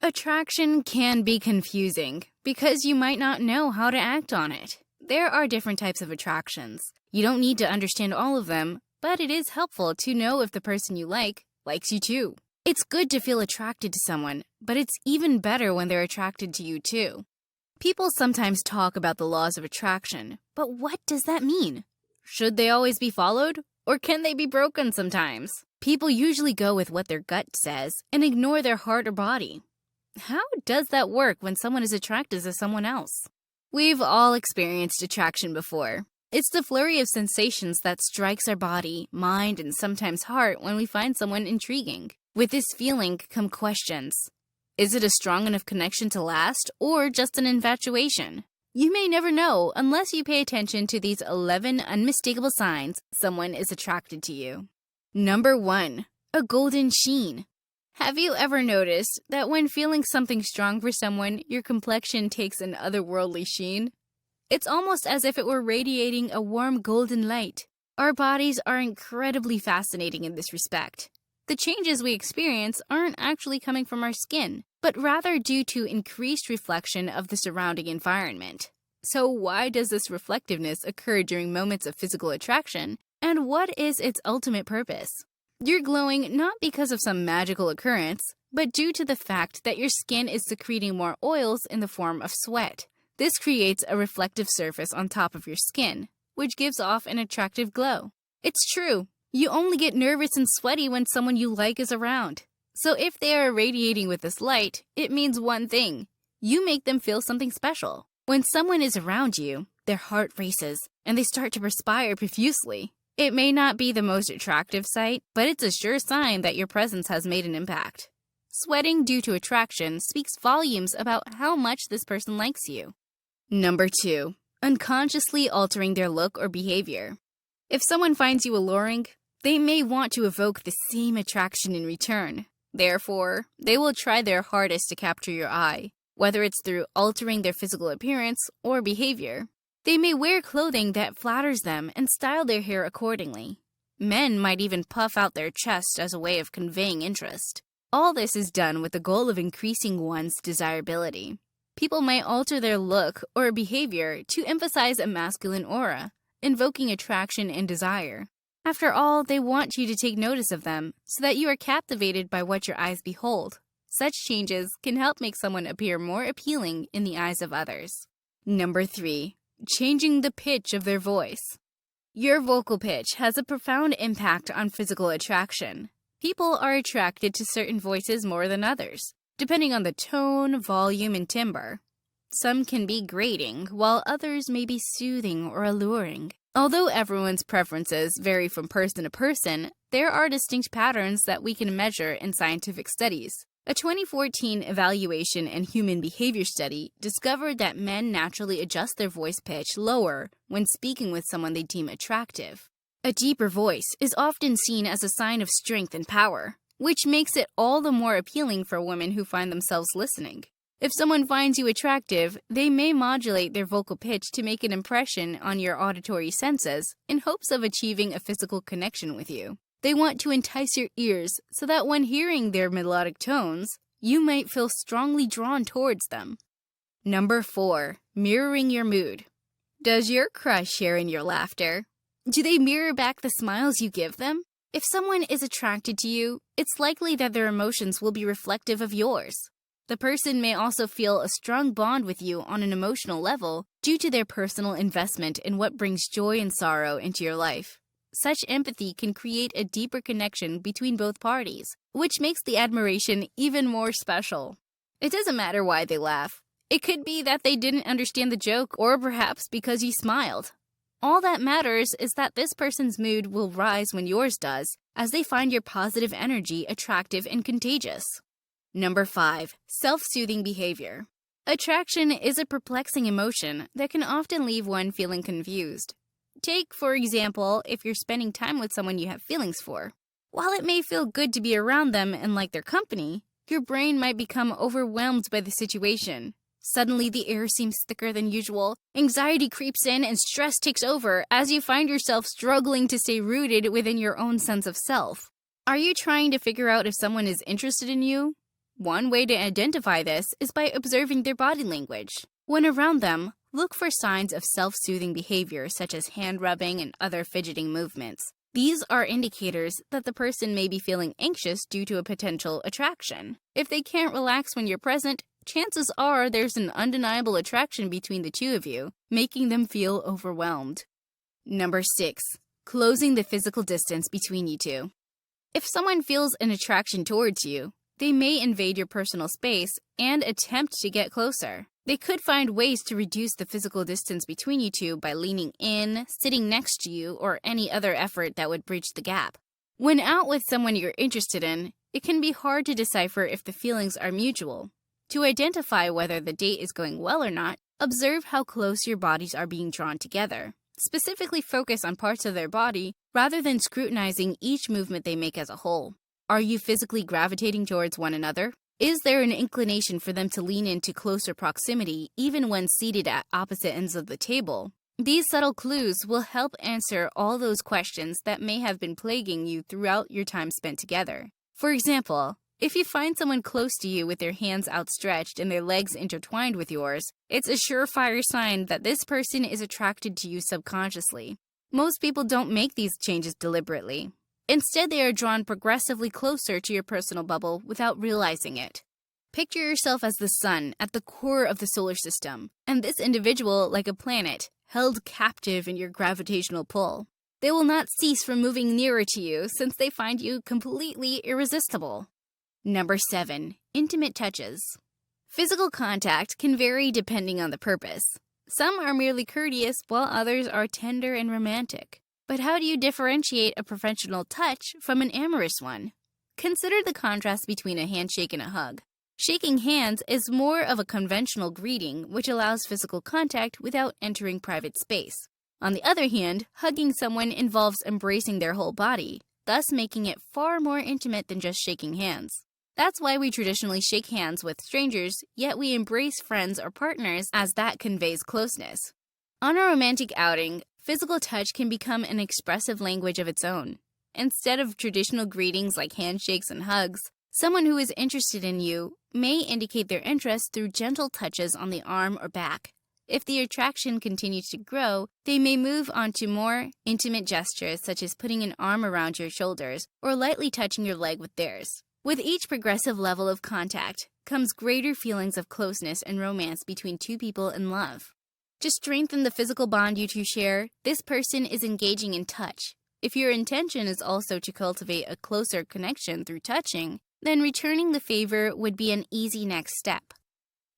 Attraction can be confusing because you might not know how to act on it. There are different types of attractions. You don't need to understand all of them, but it is helpful to know if the person you likes you too. It's good to feel attracted to someone, but it's even better when they're attracted to you too. People sometimes talk about the laws of attraction, but what does that mean? Should they always be followed, or can they be broken sometimes? People usually go with what their gut says and ignore their heart or body. How does that work when someone is attracted to someone else? We've all experienced attraction before. It's the flurry of sensations that strikes our body, mind, and sometimes heart when we find someone intriguing. With this feeling come questions. Is it a strong enough connection to last, or just an infatuation? You may never know unless you pay attention to these 11 unmistakable signs someone is attracted to you. Number 1. A golden sheen. Have you ever noticed that when feeling something strong for someone, your complexion takes an otherworldly sheen? It's almost as if it were radiating a warm golden light. Our bodies are incredibly fascinating in this respect. The changes we experience aren't actually coming from our skin, but rather due to increased reflection of the surrounding environment. So why does this reflectiveness occur during moments of physical attraction, and what is its ultimate purpose? You're glowing not because of some magical occurrence, but due to the fact that your skin is secreting more oils in the form of sweat. This creates a reflective surface on top of your skin, which gives off an attractive glow. It's true, you only get nervous and sweaty when someone you like is around. So if they are radiating with this light, it means one thing. You make them feel something special. When someone is around you, their heart races, and they start to perspire profusely. It may not be the most attractive sight, but it's a sure sign that your presence has made an impact. Sweating due to attraction speaks volumes about how much this person likes you. Number 2. Unconsciously altering their look or behavior. If someone finds you alluring, they may want to evoke the same attraction in return. Therefore, they will try their hardest to capture your eye, whether it's through altering their physical appearance or behavior. They may wear clothing that flatters them and style their hair accordingly. Men might even puff out their chest as a way of conveying interest. All this is done with the goal of increasing one's desirability. People might alter their look or behavior to emphasize a masculine aura, invoking attraction and desire. After all, they want you to take notice of them so that you are captivated by what your eyes behold. Such changes can help make someone appear more appealing in the eyes of others. Number 3. Changing the pitch of their voice. Your vocal pitch has a profound impact on physical attraction. People are attracted to certain voices more than others, depending on the tone, volume, and timbre. Some can be grating, while others may be soothing or alluring. Although everyone's preferences vary from person to person, there are distinct patterns that we can measure in scientific studies. A 2014 evaluation and human behavior study discovered that men naturally adjust their voice pitch lower when speaking with someone they deem attractive. A deeper voice is often seen as a sign of strength and power, which makes it all the more appealing for women who find themselves listening. If someone finds you attractive, they may modulate their vocal pitch to make an impression on your auditory senses in hopes of achieving a physical connection with you. They want to entice your ears so that when hearing their melodic tones, you might feel strongly drawn towards them. Number 4. Mirroring your mood. Does your crush share in your laughter? Do they mirror back the smiles you give them? If someone is attracted to you, it's likely that their emotions will be reflective of yours. The person may also feel a strong bond with you on an emotional level due to their personal investment in what brings joy and sorrow into your life. Such empathy can create a deeper connection between both parties, which makes the admiration even more special. It doesn't matter why they laugh. It could be that they didn't understand the joke, or perhaps because you smiled. All that matters is that this person's mood will rise when yours does, as they find your positive energy attractive and contagious. Number 5. Self-soothing behavior. Attraction is a perplexing emotion that can often leave one feeling confused. Take, for example, if you're spending time with someone you have feelings for. While it may feel good to be around them and like their company, your brain might become overwhelmed by the situation. Suddenly, the air seems thicker than usual, anxiety creeps in, and stress takes over as you find yourself struggling to stay rooted within your own sense of self. Are you trying to figure out if someone is interested in you? One way to identify this is by observing their body language. When around them, look for signs of self-soothing behavior such as hand rubbing and other fidgeting movements. These are indicators that the person may be feeling anxious due to a potential attraction. If they can't relax when you're present, chances are there's an undeniable attraction between the two of you, making them feel overwhelmed. Number 6. Closing the physical distance between you two. If someone feels an attraction towards you, they may invade your personal space and attempt to get closer. They could find ways to reduce the physical distance between you two by leaning in, sitting next to you, or any other effort that would bridge the gap. When out with someone you're interested in, it can be hard to decipher if the feelings are mutual. To identify whether the date is going well or not, observe how close your bodies are being drawn together. Specifically focus on parts of their body rather than scrutinizing each movement they make as a whole. Are you physically gravitating towards one another? Is there an inclination for them to lean into closer proximity even when seated at opposite ends of the table? These subtle clues will help answer all those questions that may have been plaguing you throughout your time spent together. For example, if you find someone close to you with their hands outstretched and their legs intertwined with yours, it's a surefire sign that this person is attracted to you subconsciously. Most people don't make these changes deliberately. Instead, they are drawn progressively closer to your personal bubble without realizing it. Picture yourself as the sun at the core of the solar system, and this individual like a planet, held captive in your gravitational pull. They will not cease from moving nearer to you since they find you completely irresistible. Number 7. Intimate touches. Physical contact can vary depending on the purpose. Some are merely courteous, while others are tender and romantic. But how do you differentiate a professional touch from an amorous one? Consider the contrast between a handshake and a hug. Shaking hands is more of a conventional greeting, which allows physical contact without entering private space. On the other hand, hugging someone involves embracing their whole body, thus making it far more intimate than just shaking hands. That's why we traditionally shake hands with strangers, yet we embrace friends or partners as that conveys closeness. On a romantic outing, physical touch can become an expressive language of its own. Instead of traditional greetings like handshakes and hugs, someone who is interested in you may indicate their interest through gentle touches on the arm or back. If the attraction continues to grow, they may move on to more intimate gestures such as putting an arm around your shoulders or lightly touching your leg with theirs. With each progressive level of contact comes greater feelings of closeness and romance between two people in love. To strengthen the physical bond you two share, this person is engaging in touch. If your intention is also to cultivate a closer connection through touching, then returning the favor would be an easy next step.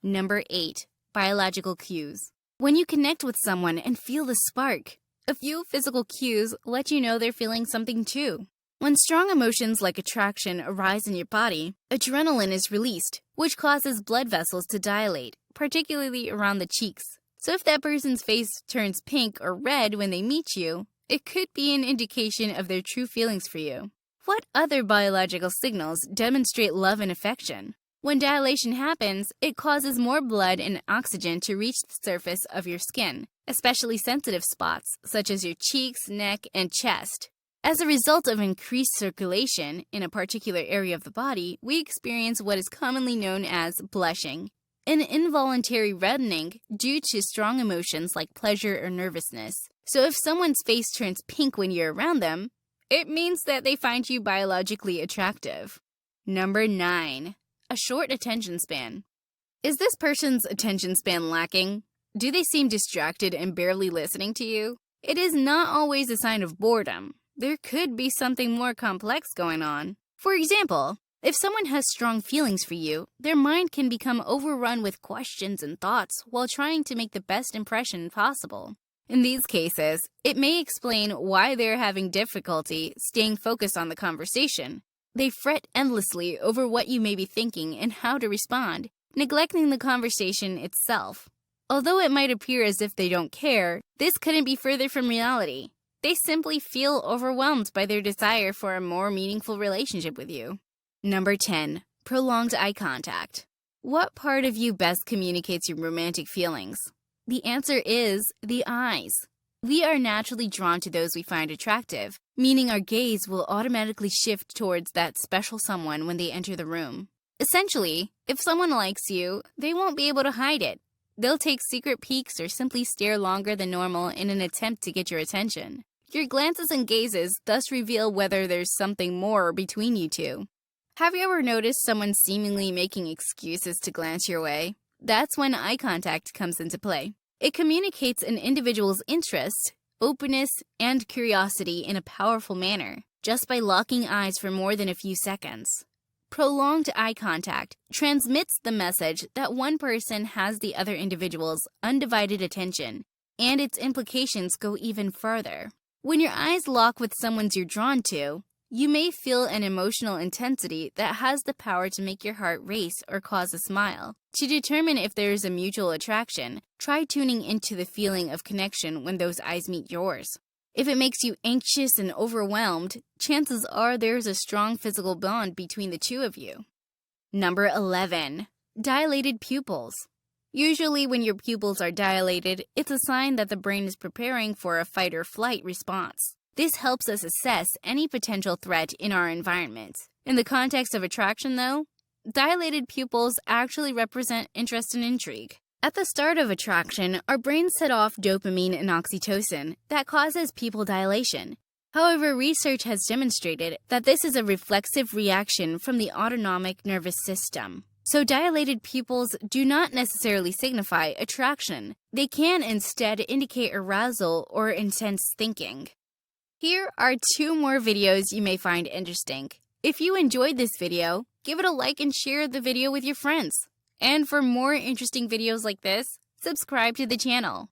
Number 8. Biological cues. When you connect with someone and feel the spark, a few physical cues let you know they're feeling something too. When strong emotions like attraction arise in your body, adrenaline is released, which causes blood vessels to dilate, particularly around the cheeks. So if that person's face turns pink or red when they meet you, it could be an indication of their true feelings for you. What other biological signals demonstrate love and affection? When dilation happens, it causes more blood and oxygen to reach the surface of your skin, especially sensitive spots such as your cheeks, neck, and chest. As a result of increased circulation in a particular area of the body, we experience what is commonly known as blushing, an involuntary reddening due to strong emotions like pleasure or nervousness. So if someone's face turns pink when you're around them, it means that they find you biologically attractive. Number 9. A short attention span. Is this person's attention span lacking? Do they seem distracted and barely listening to you? It is not always a sign of boredom. There could be something more complex going on. For example, if someone has strong feelings for you, their mind can become overrun with questions and thoughts while trying to make the best impression possible. In these cases, it may explain why they're having difficulty staying focused on the conversation. They fret endlessly over what you may be thinking and how to respond, neglecting the conversation itself. Although it might appear as if they don't care, this couldn't be further from reality. They simply feel overwhelmed by their desire for a more meaningful relationship with you. Number 10. Prolonged eye contact. What part of you best communicates your romantic feelings? The answer is the eyes. We are naturally drawn to those we find attractive, meaning our gaze will automatically shift towards that special someone when they enter the room. Essentially, if someone likes you, they won't be able to hide it. They'll take secret peeks or simply stare longer than normal in an attempt to get your attention. Your glances and gazes thus reveal whether there's something more between you two. Have you ever noticed someone seemingly making excuses to glance your way? That's when eye contact comes into play. It communicates an individual's interest, openness, and curiosity in a powerful manner, just by locking eyes for more than a few seconds. Prolonged eye contact transmits the message that one person has the other individual's undivided attention, and its implications go even further. When your eyes lock with someone you're drawn to, you may feel an emotional intensity that has the power to make your heart race or cause a smile. To determine if there is a mutual attraction, try tuning into the feeling of connection when those eyes meet yours. If it makes you anxious and overwhelmed, chances are there's a strong physical bond between the two of you. Number 11. Dilated pupils. Usually when your pupils are dilated, it's a sign that the brain is preparing for a fight or flight response. This helps us assess any potential threat in our environment. In the context of attraction, though, dilated pupils actually represent interest and intrigue. At the start of attraction, our brains set off dopamine and oxytocin that causes pupil dilation. However, research has demonstrated that this is a reflexive reaction from the autonomic nervous system. So dilated pupils do not necessarily signify attraction. They can instead indicate arousal or intense thinking. Here are 2 more videos you may find interesting. If you enjoyed this video, give it a like and share the video with your friends. And for more interesting videos like this, subscribe to the channel.